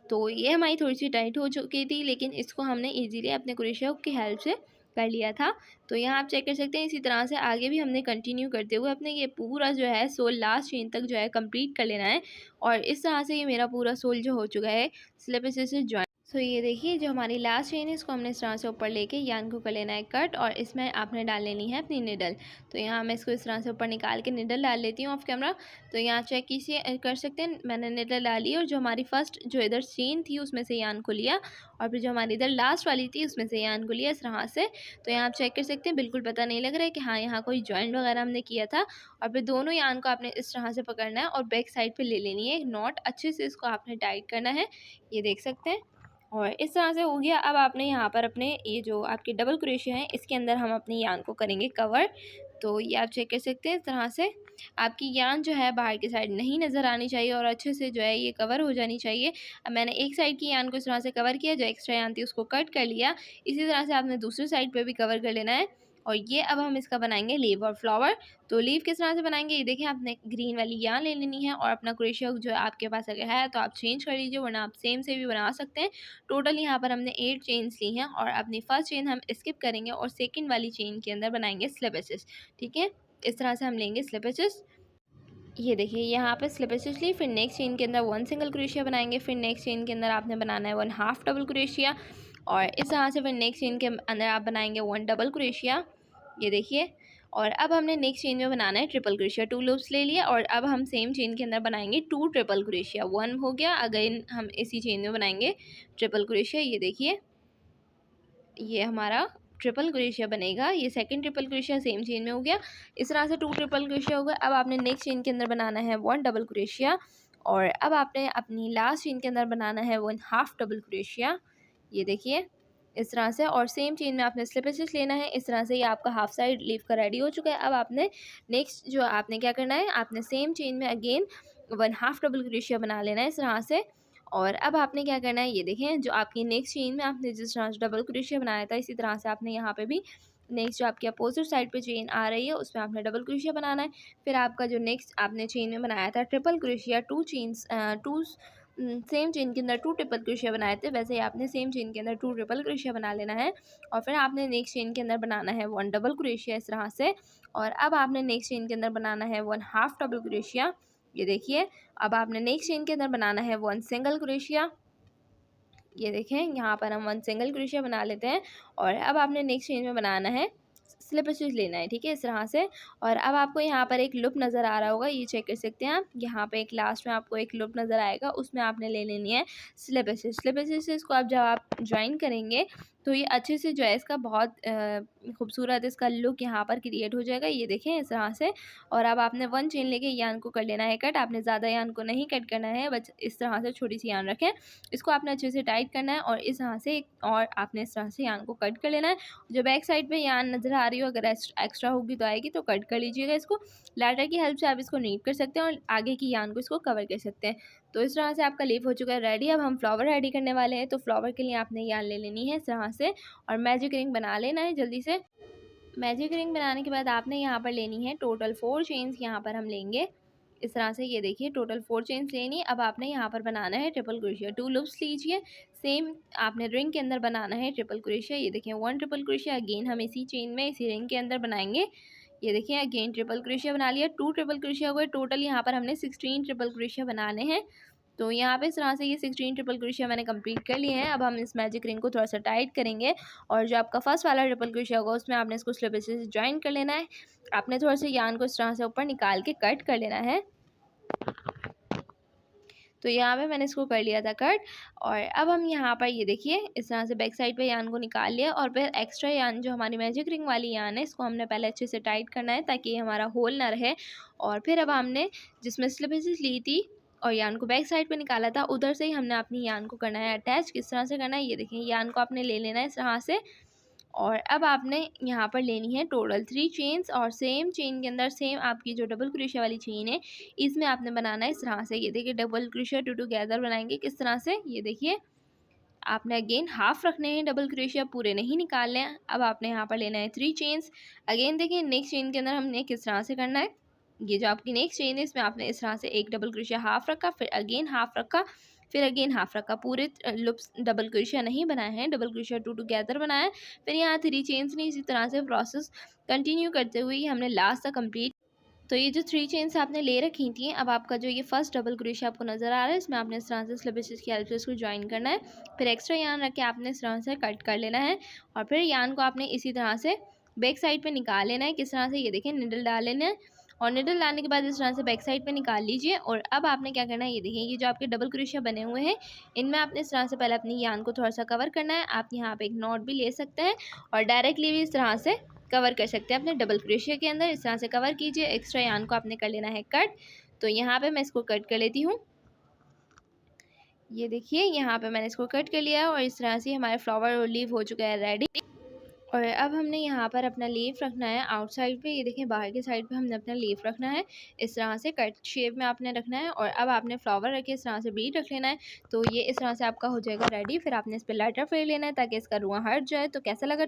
तो ये हमारी थोड़ी सी टाइट हो चुकी थी लेकिन इसको हमने इजीली अपने क्रोशिया की हेल्प से कर लिया था। तो यहाँ आप चेक कर सकते हैं इसी तरह से आगे भी हमने कंटिन्यू करते हुए अपने ये पूरा जो है सोल लास्ट चेन तक जो है कंप्लीट कर लेना है और इस तरह से ये मेरा पूरा सोल जो हो चुका है स्लिप स्टिच से ज्वाइन। सो ये देखिए जो हमारी लास्ट चेन है इसको हमने इस तरह से ऊपर लेके यान को कर लेना है कट और इसमें आपने डाल लेनी है अपनी निडल। तो यहाँ मैं इसको इस तरह से ऊपर निकाल के निडल डाल लेती हूँ ऑफ कैमरा। तो यहाँ चेक कीजिए कर सकते हैं मैंने निडल डाली और जो हमारी फर्स्ट जो इधर चेन थी उसमें से यान को लिया और फिर जो हमारी इधर लास्ट वाली थी उसमें से यान को लिया इस तरह से। तो यहाँ आप चेक कर सकते हैं बिल्कुल पता नहीं लग रहा है कि हाँ यहाँ कोई जॉइंट वगैरह हमने किया था। और फिर दोनों यान को आपने इस तरह से पकड़ना है और बैक साइड पर ले लेनी है नॉट, अच्छे से इसको आपने टाइट करना है। ये देख सकते हैं और इस तरह से हो गया। अब आपने यहाँ पर अपने ये जो आपके डबल क्रोशिया है इसके अंदर हम अपनी यान को करेंगे कवर। तो ये आप चेक कर सकते हैं इस तरह से आपकी यान जो है बाहर की साइड नहीं नज़र आनी चाहिए और अच्छे से जो है ये कवर हो जानी चाहिए। अब मैंने एक साइड की यान को इस तरह से कवर किया, जो एक्स्ट्रा यान थी उसको कट कर लिया। इसी तरह से आपने दूसरी साइड पर भी कवर कर लेना है और ये अब हम इसका बनाएंगे लीव और फ्लावर। तो लीव किस तरह से बनाएंगे ये देखिए आपने ग्रीन वाली यान ले लेनी है और अपना क्रोशिया जो है आपके पास अगर है तो आप चेंज कर लीजिए वरना आप सेम से भी बना सकते हैं। टोटल यहाँ पर हमने 8 चेन्स ली हैं और अपनी फर्स्ट चेन हम स्किप करेंगे और सेकंड वाली चेन के अंदर बनाएंगे स्लिप स्टिच। ठीक है इस तरह से हम लेंगे स्लिप स्टिच। ये देखिए यहाँ पे स्लिप स्टिच ली, फिर नेक्स्ट चेन के अंदर 1 सिंगल क्रोशिया बनाएंगे, फिर नेक्स्ट चेन के अंदर आपने बनाना है 1 हाफ डबल क्रोशिया और इस तरह से फिर नेक्स्ट चेन के अंदर आप बनाएंगे 1 डबल क्रोशिया। ये देखिए और अब हमने नेक्स्ट चेन में बनाना है ट्रिपल क्रोशिया। 2 लूप्स ले लिया और अब हम सेम चेन के अंदर बनाएंगे 2 ट्रिपल क्रोशिया। 1 हो गया, अगेन हम इसी चेन में बनाएंगे ट्रिपल क्रोशिया। ये देखिए ये हमारा ट्रिपल क्रोशिया बनेगा। ये second triple crochet same chain में हो गया। इस तरह से 2 ट्रिपल क्रोशिया हो गया। अब आपने नेक्स्ट चेन के अंदर बनाना है 1 डबल क्रोशिया और अब आपने अपनी लास्ट चेन के अंदर बनाना है 1 हाफ डबल क्रोशिया। ये देखिए इस तरह से और सेम चेन में आपने स्लिप स्टिच लेना है। इस तरह से ये आपका हाफ साइड लीव का रेडी हो चुका है। अब आपने नेक्स्ट जो आपने क्या करना है आपने सेम चेन में अगेन 1 हाफ डबल क्रोशिया बना लेना है इस तरह से। और अब आपने क्या करना है ये देखें जो आपकी नेक्स्ट चेन में आपने जिस तरह से डबल क्रोशिया बनाया था इसी तरह से आपने यहाँ पे भी नेक्स्ट जो आपकी अपोजिट साइड पे चेन आ रही है उसमें आपने डबल क्रोशिया बनाना है। फिर आपका जो नेक्स्ट आपने चेन में बनाया था triple crochet, 2 chains 2 same chain के अंदर 2 ट्रिपल क्रोशिया बनाए थे वैसे ही आपने सेम चेन के अंदर 2 ट्रिपल क्रोशिया बना लेना है। और फिर आपने नेक्स्ट चेन के अंदर बनाना है 1 डबल क्रोशिया इस तरह से। और अब आपने नेक्स्ट चेन के अंदर बनाना है 1 हाफ डबल क्रोशिया। ये देखिए अब आपने नेक्स्ट चेन के अंदर बनाना है 1 सिंगल क्रोशिया। ये देखें यहाँ पर हम 1 सिंगल क्रोशिया बना लेते हैं और अब आपने नेक्स्ट चेन में बनाना है स्लिप स्टिच लेना है। ठीक है इस तरह से। और अब आपको यहाँ पर एक लूप नज़र आ रहा होगा, ये चेक कर सकते हैं आप। यहाँ पे एक लास्ट में आपको एक लूप नज़र आएगा उसमें आपने ले लेनी है स्लिप स्टिच। स्लिप स्टिच को आप जब आप ज्वाइन करेंगे तो ये अच्छे से जो है इसका बहुत खूबसूरत इसका लुक यहाँ पर क्रिएट हो जाएगा। ये देखें इस तरह से। और अब आपने 1 चेन लेके यान को कर लेना है कट। आपने ज़्यादा यान को नहीं कट करना है, बस इस तरह से छोटी-सी यान रखें। इसको आपने अच्छे से टाइट करना है और इस तरह से और आपने इस तरह से यान को कट कर लेना है। जो बैक साइड पे यान नज़र आ रही हो, अगर एक्स्ट्रा होगी तो आएगी, तो कट कर लीजिएगा इसको। लाइटर की हेल्प से आप इसको नीट कर सकते हैं और आगे की यान को इसको कवर कर सकते हैं। तो इस तरह से आपका लीफ हो चुका है रेडी। अब हम फ्लावर रेडी करने वाले हैं। तो फ्लावर के लिए आपने यान ले लेनी है इस तरह से और मैजिक रिंग बना लेना है जल्दी से। मैजिक रिंग बनाने के बाद आपने यहाँ पर लेनी है टोटल 4 चेन्स, यहाँ पर हम लेंगे इस तरह से। ये देखिए टोटल 4 चेन्स लेनी है। अब आपने यहाँ पर बनाना है ट्रिपल क्रोशिया। 2 लूप्स लीजिए, सेम आपने रिंग के अंदर बनाना है ट्रिपल क्रोशिया। ये देखिए 1 ट्रिपल क्रोशिया अगेन हम इसी चेन में इसी रिंग के अंदर बनाएंगे। ये देखिए अगेन ट्रिपल क्रोशिया बना लिया। 2 ट्रिपल क्रोशिया हुए, टोटल यहाँ पर हमने 16 ट्रिपल क्रोशिया बनाने हैं। तो यहाँ पे इस तरह से ये 16 ट्रिपल क्रोशिया मैंने कंप्लीट कर लिए हैं। अब हम इस मैजिक रिंग को थोड़ा सा टाइट करेंगे और जो आपका फर्स्ट वाला ट्रिपल क्रोशिया होगा उसमें आपने इसको स्लिप से ज्वाइन कर लेना है। आपने थोड़ा सा यान को इस तरह से ऊपर निकाल के कट कर लेना है। तो यहाँ पे मैंने इसको कर लिया था कट। और अब हम यहाँ पर ये देखिए इस तरह से बैक साइड पे यान को निकाल लिया और फिर एक्स्ट्रा यान जो हमारी मैजिक रिंग वाली यान है इसको हमने पहले अच्छे से टाइट करना है ताकि ये हमारा होल ना रहे। और फिर अब हमने जिसमें स्लिपेसिस ली थी और यान को बैक साइड पे निकाला था, उधर से ही हमने अपनी यान को करना है अटैच। किस तरह से करना है ये देखिए, यान को आपने ले लेना है इस तरह से। और अब आपने यहाँ पर लेनी है टोटल 3 चेन्स और सेम चेन के अंदर सेम आपकी जो डबल क्रोशिया वाली चेन है इसमें आपने बनाना है इस तरह से। ये देखिए डबल क्रोशिया टुगेदर बनाएंगे किस तरह से। ये देखिए आपने अगेन हाफ रखने हैं डबल क्रोशिया, पूरे नहीं निकालने हैं। अब आपने यहाँ पर लेना है 3 चेन्स। अगेन देखिए नेक्स्ट चेन के अंदर हमने किस तरह से करना है। ये जो आपकी नेक्स्ट चेन है इसमें आपने इस तरह से एक डबल क्रोशिया हाफ रखा, फिर अगेन हाफ रखा, फिर अगेन हाफ रखा। पूरे लूप्स डबल क्रोशिया नहीं बनाए हैं, डबल क्रोशिया टुगेदर बनाया है। फिर यहाँ 3 चेन्स ने इसी तरह से प्रोसेस कंटिन्यू करते हुए हमने लास्ट तक कंप्लीट। तो ये जो 3 चेन्स आपने ले रखी थी, अब आपका जो ये फर्स्ट डबल क्रोशिया आपको नज़र आ रहा है इसमें आपने इस तरह से स्लिपेसिस की हेल्प से इसको ज्वाइन करना है। फिर एक्स्ट्रा यान रख के आपने इस तरह से कट कर लेना है और फिर यान को आपने इसी तरह से बैक साइड पे निकाल लेना है। किस तरह से ये देखें निडल डाल लेना है और निडल डालने के बाद इस तरह से बैक साइड पे निकाल लीजिए। और अब आपने क्या करना है ये देखिए, ये जो आपके डबल क्रोशिया बने हुए हैं इनमें आपने इस तरह से पहले अपनी यान को थोड़ा सा कवर करना है। आप यहाँ पे एक नॉट भी ले सकते हैं और डायरेक्टली भी इस तरह से कवर कर सकते हैं अपने डबल क्रोशिया के अंदर। इस तरह से कवर कीजिए। एक्स्ट्रा यान को आपने कर लेना है कट। तो यहाँ पे मैं इसको कट कर लेती हूँ। ये देखिए यहाँ पे मैंने इसको कट कर लिया है और इस तरह से हमारे फ्लावर और लीव हो चुका है रेडी। और अब हमने यहाँ पर अपना लीफ रखना है आउटसाइड पे। ये देखें बाहर के साइड पे हमने अपना लीफ रखना है इस तरह से कट शेप में आपने रखना है। और अब आपने फ्लावर रख के इस तरह से बीट रख लेना है। तो ये इस तरह से आपका हो जाएगा रेडी। फिर आपने इस पर लाइटर फेर लेना है ताकि इसका रुआं हट जाए। तो कैसा लगा